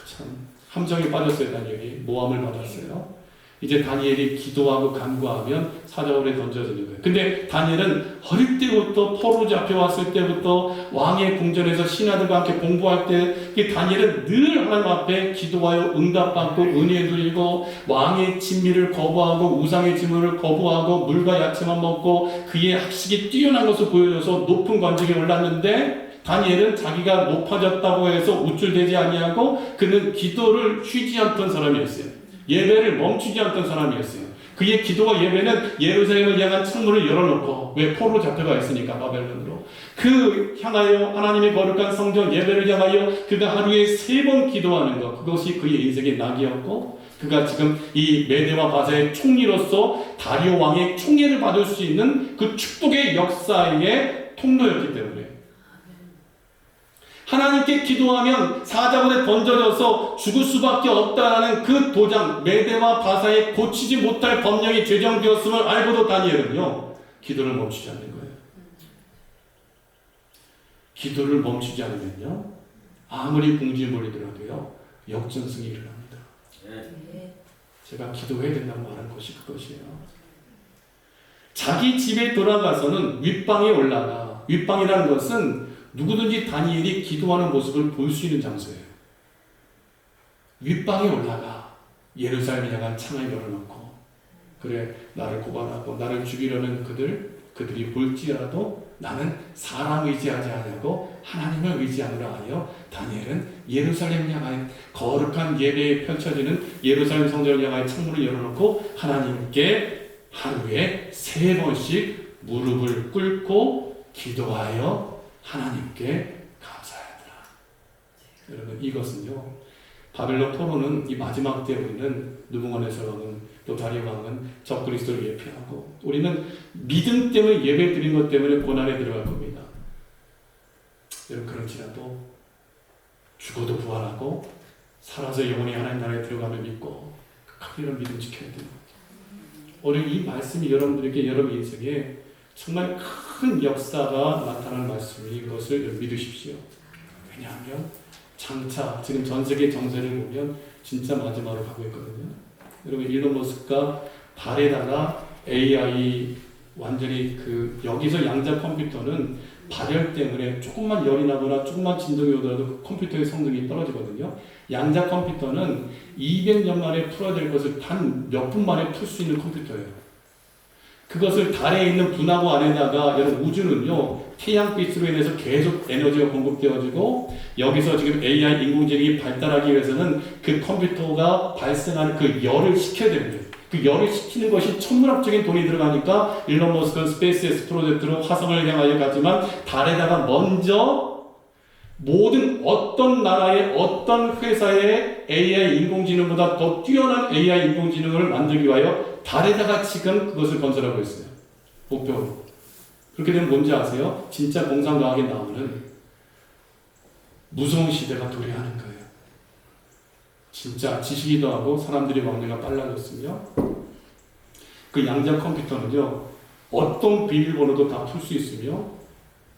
참 함정에 빠졌어요. 다니엘이 모함을 받았어요. 이제 다니엘이 기도하고 간구하면 사자굴에 던져지는 거예요. 근데 다니엘은 어릴 때부터 포로 잡혀왔을 때부터 왕의 궁전에서 신하들과 함께 공부할 때 다니엘은 늘 하나님 앞에 기도하여 응답받고 은혜 누리고 왕의 진미를 거부하고 우상의 진미를 거부하고 물과 야채만 먹고 그의 학식이 뛰어난 것을 보여줘서 높은 관직에 올랐는데 다니엘은 자기가 높아졌다고 해서 우쭐대지 아니하고 그는 기도를 쉬지 않던 사람이었어요. 예배를 멈추지 않던 사람이었어요. 그의 기도와 예배는 예루살렘을 향한 창문을 열어놓고 왜 포로 잡혀가 있으니까 바벨론으로 그 향하여 하나님의 거룩한 성전 예배를 향하여 그가 하루에 3번 기도하는 것 그것이 그의 인생의 낙이었고 그가 지금 이 메대와 바사의 총리로서 다리오 왕의 총애를 받을 수 있는 그 축복의 역사의 통로였기 때문에 하나님께 기도하면 사자굴에 던져져서 죽을 수밖에 없다라는 그 도장, 메대와 바사에 고치지 못할 법령이 제정되었음을 알고도 다니엘은요, 기도를 멈추지 않는 거예요. 기도를 멈추지 않으면요, 아무리 궁지몰이더라도요, 역전승이 일어납니다. 제가 기도해야 된다고 말한 것이 그것이에요. 자기 집에 돌아가서는 윗방에 올라가. 윗방이라는 것은 누구든지 다니엘이 기도하는 모습을 볼 수 있는 장소예요. 윗방에 올라가. 예루살렘에 향한 창을 열어놓고, 그래, 나를 고발하고 나를 죽이려는 그들이 볼지라도 나는 사람 의지하지 아니하고 하나님을 의지하노라 하여 다니엘은 예루살렘을 향하여 거룩한 예배에 펼쳐지는 예루살렘 성전을 향하여 창문을 열어놓고 하나님께 하루에 3번씩 무릎을 꿇고 기도하여 하나님께 감사하더라. 여러분, 이것은요, 바벨론 포로는 이 마지막 때 우리는 느부갓네살 왕은 또 다리오 왕은 적그리스도를 예표하고 우리는 믿음 때문에 예배 드린 것 때문에 고난에 들어갈 겁니다. 여러분, 그렇지라도 죽어도 부활하고 살아서 영원히 하나님 나라에 들어가면 믿고 이런 믿음 지켜야 돼요. 오늘 이 말씀이 여러분들에게 여러분 인생에 정말 큰 역사가 나타나는 말씀인 것을 믿으십시오. 왜냐하면 장차 지금 전 세계 정세를 보면 진짜 마지막으로 가고 있거든요. 여러분, 일론 머스크가 달에다가 AI 완전히 여기서 양자 컴퓨터는 발열 때문에 조금만 열이 나거나 조금만 진동이 오더라도 그 컴퓨터의 성능이 떨어지거든요. 양자 컴퓨터는 200년 만에 풀어야 될 것을 단 몇 분 만에 풀 수 있는 컴퓨터예요. 그것을 달에 있는 분화구 안에다가, 여러분, 우주는요 태양빛으로 인해서 계속 에너지가 공급되어지고 여기서 지금 AI 인공지능이 발달하기 위해서는 그 컴퓨터가 발생하는 그 열을 식혀야 됩니다. 그 열을 식히는 것이 천문학적인 돈이 들어가니까 일론 머스크는 스페이스X 프로젝트로 화성을 향하여 가지만 달에다가 먼저 모든 어떤 나라의 어떤 회사의 AI 인공지능보다 더 뛰어난 AI 인공지능을 만들기 위하여 달에다가 지금 그것을 건설하고 있어요. 목표로. 그렇게 되면 뭔지 아세요? 진짜 공상과학에 나오는 무서운 시대가 도래하는 거예요. 진짜 지식이 더하고 사람들의 왕래가 빨라졌으며 그 양자 컴퓨터는요 어떤 비밀번호도 다 풀 수 있으며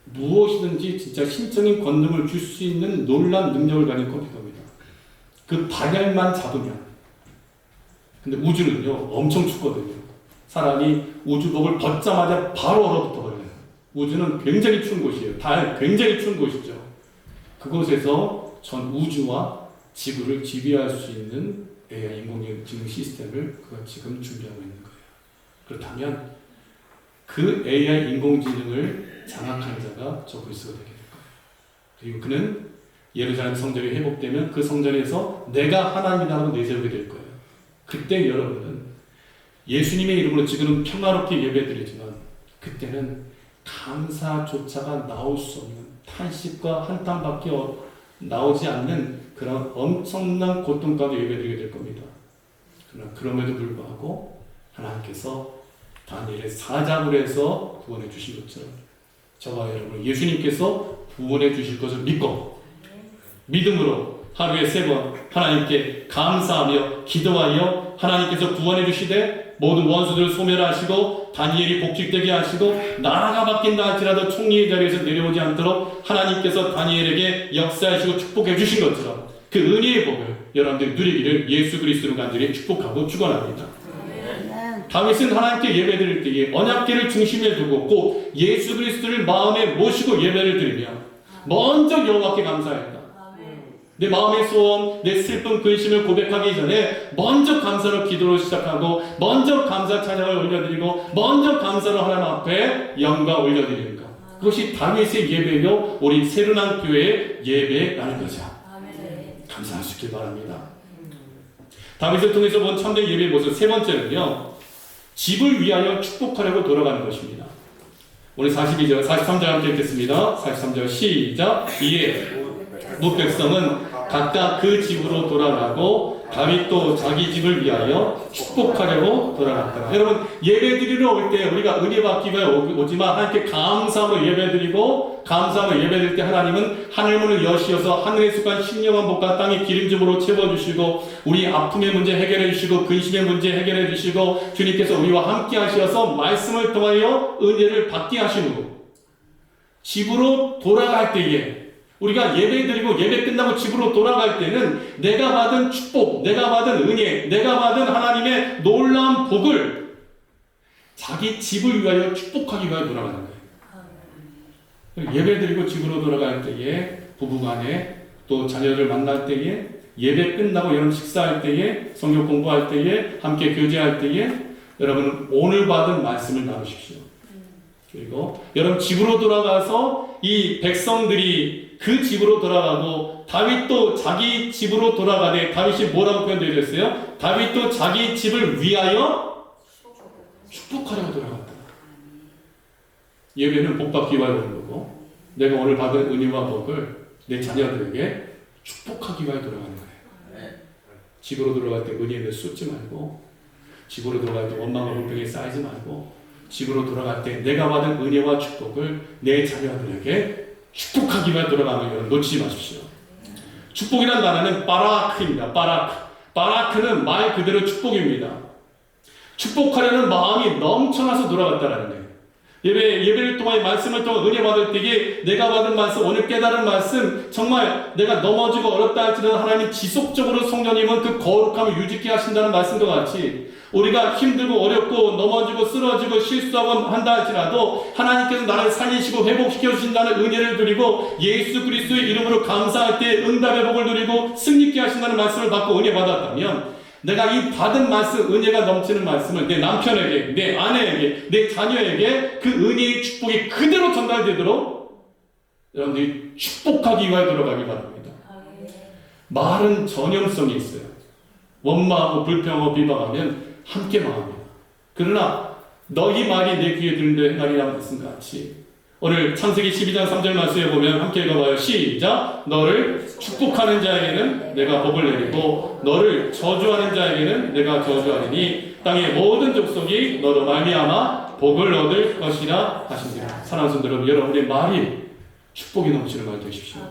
무엇이든지 진짜 신적인 권능을 줄 수 있는 놀라운 능력을 가진 컴퓨터입니다. 그 방향만 잡으면. 근데 우주는요 엄청 춥거든요. 사람이 우주복을 벗자마자 바로 얼어붙어 버려요. 우주는 굉장히 추운 곳이에요. 달 굉장히 추운 곳이죠. 그곳에서 전 우주와 지구를 지배할 수 있는 AI 인공지능 시스템을 그가 지금 준비하고 있는 거예요. 그렇다면 그 AI 인공지능을 장악한 자가 적그리스도가 되게 될 거예요. 그리고 그는 예루살렘 성전이 회복되면 그 성전에서 내가 하나님이라고 내세우게 될 거예요. 그때 여러분은 예수님의 이름으로 지금은 평화롭게 예배드리지만 그때는 감사조차가 나올 수 없는 탄식과 한탄밖에 나오지 않는 그런 엄청난 고통 가운데 예배드리게 될 겁니다. 그러나 그럼에도 불구하고 하나님께서 다니엘의 사자굴 에서 구원해 주신 것처럼 저와 여러분 예수님께서 구원해 주실 것을 믿고 믿음으로 하루에 3번 하나님께 감사하며 기도하여 하나님께서 구원해 주시되 모든 원수들을 소멸하시고 다니엘이 복직되게 하시고 나라가 바뀐다 할지라도 총리의 자리에서 내려오지 않도록 하나님께서 다니엘에게 역사하시고 축복해 주신 것처럼 그 은혜의 복을 여러분들이 누리기를 예수 그리스도로 간절히 축복하고 축원합니다. 다윗은 하나님께 예배드릴 때에 언약궤를 중심에 두고 꼭 예수 그리스도를 마음에 모시고 예배를 드리며 먼저 여호와께 감사했다. 내 마음의 소원, 내 슬픈 근심을 고백하기 전에 먼저 감사로 기도를 시작하고 먼저 감사 찬양을 올려드리고 먼저 감사로 하나님 앞에 영광 올려드리는 것. 그것이 다윗의 예배요 우리 새로난 교회의 예배라는 거죠. 감사하시길 바랍니다. 다윗을 통해서 본 참된 예배의 모습 3번째는요 집을 위하여 축복하려고 돌아가는 것입니다. 오늘 42절, 43절 함께 읽겠습니다. 43절 시작. 이에 무백성은 각각 그 집으로 돌아가고 다윗도 자기 집을 위하여 축복하려고 돌아갔다. 여러분 예배드리러 올 때 우리가 은혜 받기 위해 오지만 하나님께 감사함으로 예배드리고 감사함으로 예배드릴 때 하나님은 하늘문을 여시어서 하늘에 속한 신령한 복과 땅의 기름짐으로 채워주시고 우리 아픔의 문제 해결해 주시고 근심의 문제 해결해 주시고 주님께서 우리와 함께 하셔서 말씀을 통하여 은혜를 받게 하시므로 집으로 돌아갈 때에 우리가 예배드리고 예배 끝나고 집으로 돌아갈 때는 내가 받은 축복, 내가 받은 은혜, 내가 받은 하나님의 놀라운 복을 자기 집을 위하여 축복하기 위하여 돌아가는 거예요. 예배 드리고 집으로 돌아갈 때에 부부간에 또 자녀를 만날 때에 예배 끝나고 여러분 식사할 때에 성경 공부할 때에 함께 교제할 때에 여러분 오늘 받은 말씀을 나누십시오. 그리고 여러분 집으로 돌아가서 이 백성들이 그 집으로 돌아가고 다윗도 자기 집으로 돌아가되 다윗이 뭐라고 표현되어 있어요? 다윗도 자기 집을 위하여 축복하려고 돌아갔다. 예배는 복받기 위하여 오는 거고 내가 오늘 받은 은혜와 복을 내 자녀들에게 축복하기 위하여 돌아가는 거예요. 집으로 돌아갈 때 은혜를 쏟지 말고 집으로 돌아갈 때 원망과 불평이 쌓이지 말고 집으로 돌아갈 때 내가 받은 은혜와 축복을 내 자녀들에게 축복하기 위해 돌아가는 것을 놓치지 마십시오. 축복이라는 단어는 바라크입니다. 바라크는 말 그대로 축복입니다. 축복하려는 마음이 넘쳐나서 돌아갔다라는 거예요. 예배를 통해 말씀을 통해 은혜 받을 때에 내가 받은 말씀, 오늘 깨달은 말씀, 정말 내가 넘어지고 어렵다 할지라도 하나님 지속적으로 성령님은 그 거룩함을 유지케 하신다는 말씀과 같이 우리가 힘들고 어렵고 넘어지고 쓰러지고 실수하고 한다 할지라도 하나님께서 나를 살리시고 회복시켜 주신다는 은혜를 드리고 예수 그리스도의 이름으로 감사할 때 응답의 복을 누리고 승리케 하신다는 말씀을 받고 은혜 받았다면 내가 이 받은 말씀, 은혜가 넘치는 말씀을 내 남편에게, 내 아내에게, 내 자녀에게 그 은혜의 축복이 그대로 전달되도록 여러분들이 축복하기 위하여 들어가기 바랍니다. 말은 전염성이 있어요. 원망하고 불평하고 비방하면 함께 망합니다. 그러나 너희 말이 내 귀에 들는데 행하리라는 말씀과 같이 오늘 창세기 12장 3절 말씀에 보면 함께 읽어봐요. 시작! 너를 축복하는 자에게는 내가 복을 내리고 너를 저주하는 자에게는 내가 저주하리니 땅의 모든 족속이 너로 말미암아 복을 얻을 것이라 하십니다. 사랑하는 성도 여러분, 여러분의 말이 축복이 넘치는 말 되십시오.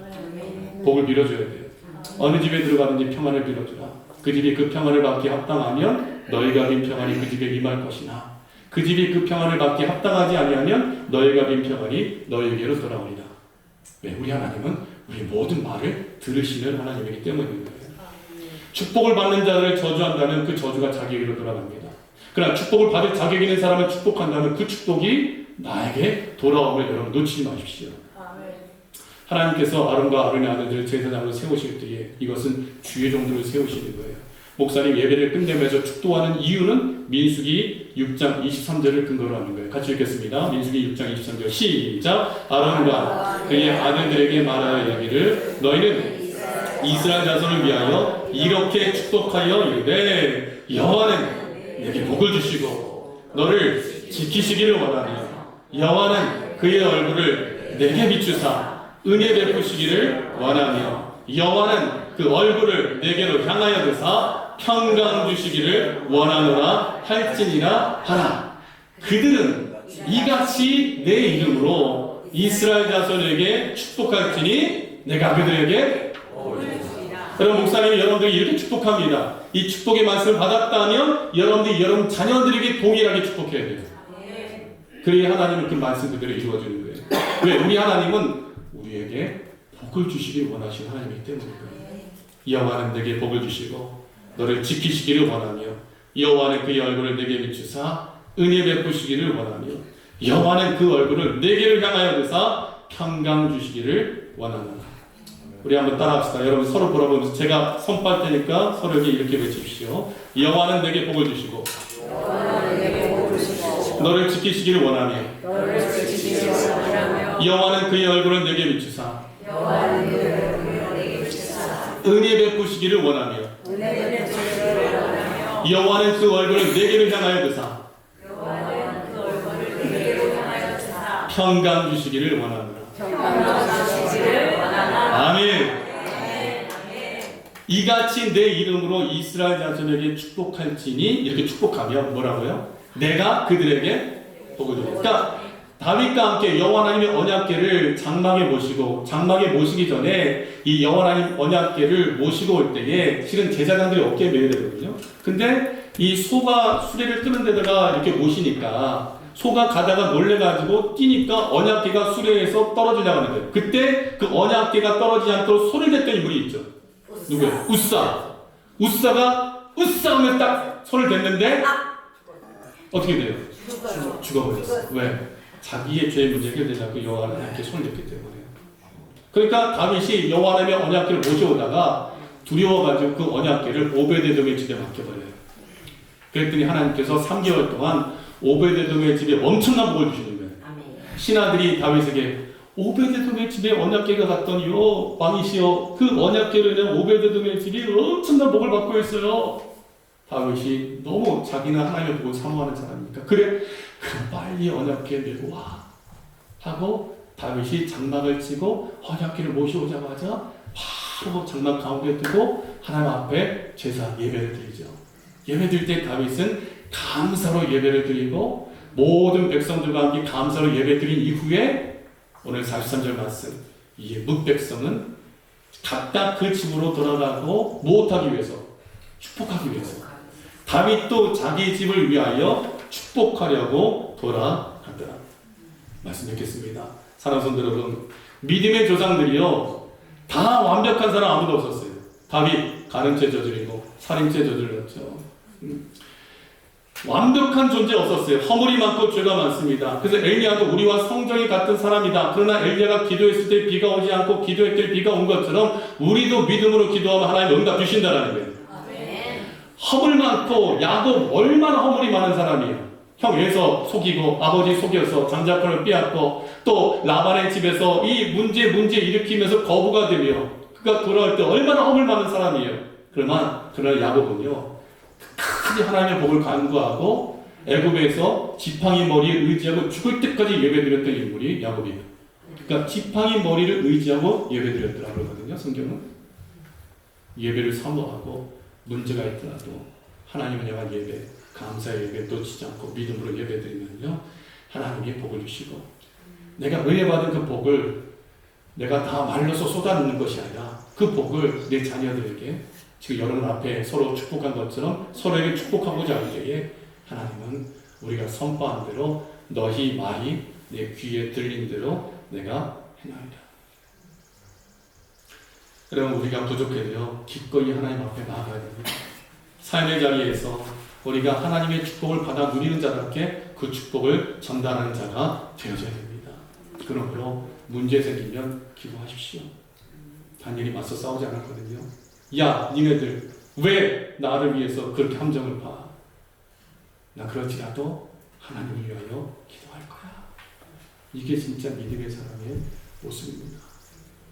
복을 빌어줘야 돼요. 어느 집에 들어가든지 평안을 빌어주라. 그 집이 그 평안을 받기 합당하면 너희가 빈 평안이 그 집에 임할 것이나 그 집이 그 평안을 받기 합당하지 아니하면 너희가 빈 평안이 너희에게로 돌아오리라. 왜? 우리 하나님은 우리 모든 말을 들으시는 하나님이기 때문입니다. 축복을 받는 자를 저주한다면 그 저주가 자기에게로 돌아갑니다. 그러나 축복을 받을 자격 있는 사람을 축복한다면 그 축복이 나에게 돌아오면 여러분 놓치지 마십시오. 하나님께서 아론과 아론의 아들들을 제사장으로 세우실 때에 이것은 주의 종들을 세우시는 거예요. 목사님 예배를 끝내면서 축도하는 이유는 민수기 6장 23절을 근거로 하는 거예요. 같이 읽겠습니다. 민수기 6장 23절 시작! 아론과 그의 아들들에게 말하여 이르기를 너희는 이스라엘 자손을 위하여 이렇게 축복하여 이르되 여호와는 내게 복을 주시고 너를 지키시기를 원하며 여호와는 그의 얼굴을 내게 비추사 은혜 베푸시기를 원하며 여호와는 그 얼굴을 내게로 향하여 드사 평강 주시기를 원하노라 할지니라 하라. 그들은 이같이 내 이름으로 이스라엘 자손에게 축복할지니 내가 그들에게 여러분 목사님이 여러분들이 이렇게 축복합니다. 이 축복의 말씀을 받았다면 여러분들이 여러분 자녀들에게 동일하게 축복해야 돼요. 그래야 하나님은 그 말씀 그대로 이루어지는 거예요. 왜? 우리 하나님은 우리에게 복을 주시길 원하시는 하나님이기 때문입니다. 여호와는 내게 복을 주시고 너를 지키시기를 원하며 여호와는 그의 얼굴을 내게 비추사 은혜 베푸시기를 원하며 여호와는 그 얼굴을 내게를 향하여 드사 평강 주시기를 원하노라. 우리 한번 따라합시다. 여러분 서로 보라보면서 제가 손빨 테니까 서로에게 이렇게 외칩시오. 여호와는 내게 복을 주시고 너를 지키시기를 원하며 여호와는 그의 얼굴을 내게 비추사 은혜 베푸시기를 원하며 여호와는 그 얼굴을 내게를 향하여 드사 평강 주시기를 원하노라. 아멘. 이같이 내 이름으로 이스라엘 자손에게 축복할지니 이렇게 축복하면 뭐라고요? 내가 그들에게 복을 주리라. 그러니까 다윗과 함께 여호와 하나님의 언약궤를 장막에 모시고 장막에 모시기 전에 이 여호와 하나님 언약궤를 모시고 올 때에 실은 제사장들이 어깨에 매야 되거든요. 근데 이 소가 수레를 끄는 데다가 이렇게 모시니까 소가 가다가 놀래가지고 뛰니까 언약궤가 수레에서 떨어지려고 하는 거예요. 그때 그 언약궤가 떨어지지 않도록 손을 댔던 인물이 있죠. 누구예요? 우사가 으싸 하면 딱 손을 댔는데 어떻게 돼요? 죽어버렸어요. 왜? 자기의 죄의 문제 해결되자고 여호와 하나님께 손을 댔기 때문에. 그러니까 다윗이 여호와 하나님의 언약궤를 모셔오다가 두려워가지고 그 언약궤를 오베데돔의 집에 맡겨버려요. 그랬더니 하나님께서 3개월 동안 오베데돔의 집에 엄청난 복을 주시는 거예요. 신하들이 다윗에게 오베데돔의 집에 언약궤가 갔더니요 왕이시여 그 언약궤로 인해 오베데돔의 집이 엄청난 복을 받고 있어요. 다윗이 너무 자기는 하나님의 복을 사모하는 사람이니까 그래 빨리 언약궤 메고 와 하고 다윗이 장막을 치고 언약궤를 모셔오자마자 바로 장막 가운데 두고 하나님 앞에 제사 예배를 드리죠. 예배 드릴 때 다윗은 감사로 예배를 드리고 모든 백성들과 함께 감사로 예배 드린 이후에 오늘 43절 말씀 이 뭇백성은 각각 그 집으로 돌아가고 무엇하기 위해서? 축복하기 위해서. 다윗도 자기 집을 위하여 축복하려고 돌아갔더라. 말씀 듣겠습니다. 사랑하는 성도 여러분, 믿음의 조상들이요 다 완벽한 사람 아무도 없었어요. 다윗 가늠죄 저지르고 살인죄 저질렀죠. 완벽한 존재 없었어요. 허물이 많고 죄가 많습니다. 그래서 엘리야도 우리와 성정이 같은 사람이다. 그러나 엘리야가 기도했을 때 비가 오지 않고 기도했을 때 비가 온 것처럼 우리도 믿음으로 기도하면 하나님 응답 주신다는 거예요. 허물 많고 야곱 얼마나 허물이 많은 사람이에요. 형 에서 속이고 아버지 속여서 장자권을 빼앗고 또 라반의 집에서 이 문제 일으키면서 거부가 되며 그가 돌아올 때 얼마나 허물 많은 사람이에요. 그러나 야곱은요 끝까지 하나님의 복을 간구하고 애굽에서 지팡이 머리에 의지하고 죽을 때까지 예배드렸던 인물이 야곱이에요. 그러니까 지팡이 머리를 의지하고 예배드렸더라 그러거든요. 성경은 예배를 사모하고 문제가 있더라도 하나님을 향한 예배, 감사의 예배 놓치지 않고 믿음으로 예배드리면요 하나님이 복을 주시고 내가 은혜 받은 그 복을 내가 다 말로서 쏟아내는 것이 아니라 그 복을 내 자녀들에게 지금 여러분 앞에 서로 축복한 것처럼 서로에게 축복하고자 할 때에 하나님은 우리가 선포한 대로 너희 말이 내 귀에 들린 대로 내가 행하리라. 여러분 우리가 부족해도요 기꺼이 하나님 앞에 나아가야 됩니다. 삶의 자리에서 우리가 하나님의 축복을 받아 누리는 자답게 그 축복을 전달하는 자가 되어져야 됩니다. 그러므로 문제 생기면 기도하십시오. 다니엘이 맞서 싸우지 않았거든요. 야 니네들 왜 나를 위해서 그렇게 함정을 봐? 나 그렇지라도 하나님을 위하여 기도할 거야. 이게 진짜 믿음의 사람의 모습입니다.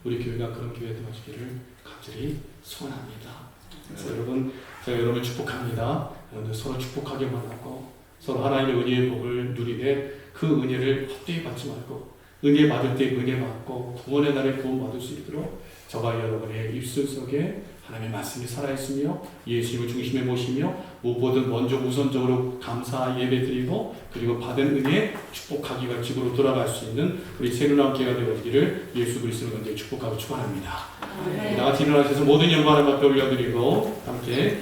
우리 교회가 그런 교회 되어주기를 간절히 소원합니다. 그래서 여러분 제가 여러분을 축복합니다. 여러분들 서로 축복하기만 하고 서로 하나님의 은혜의 복을 누리되 그 은혜를 헛되이 받지 말고 은혜 받을 때 은혜 받고 구원의 날에 구원 받을 수 있도록 저와 여러분의 입술 속에 하나님의 말씀이 살아있으며 예수님을 중심에 모시며 무엇보든 먼저 우선적으로 감사 예배 드리고 그리고 받은 은혜 축복하기가 집으로 돌아갈 수 있는 우리 새누리교회가 되어지기를 예수 그리스도로 간절히 축복하고 축원합니다. 나같이 일어나셔서 모든 영광을 받게 올려드리고 함께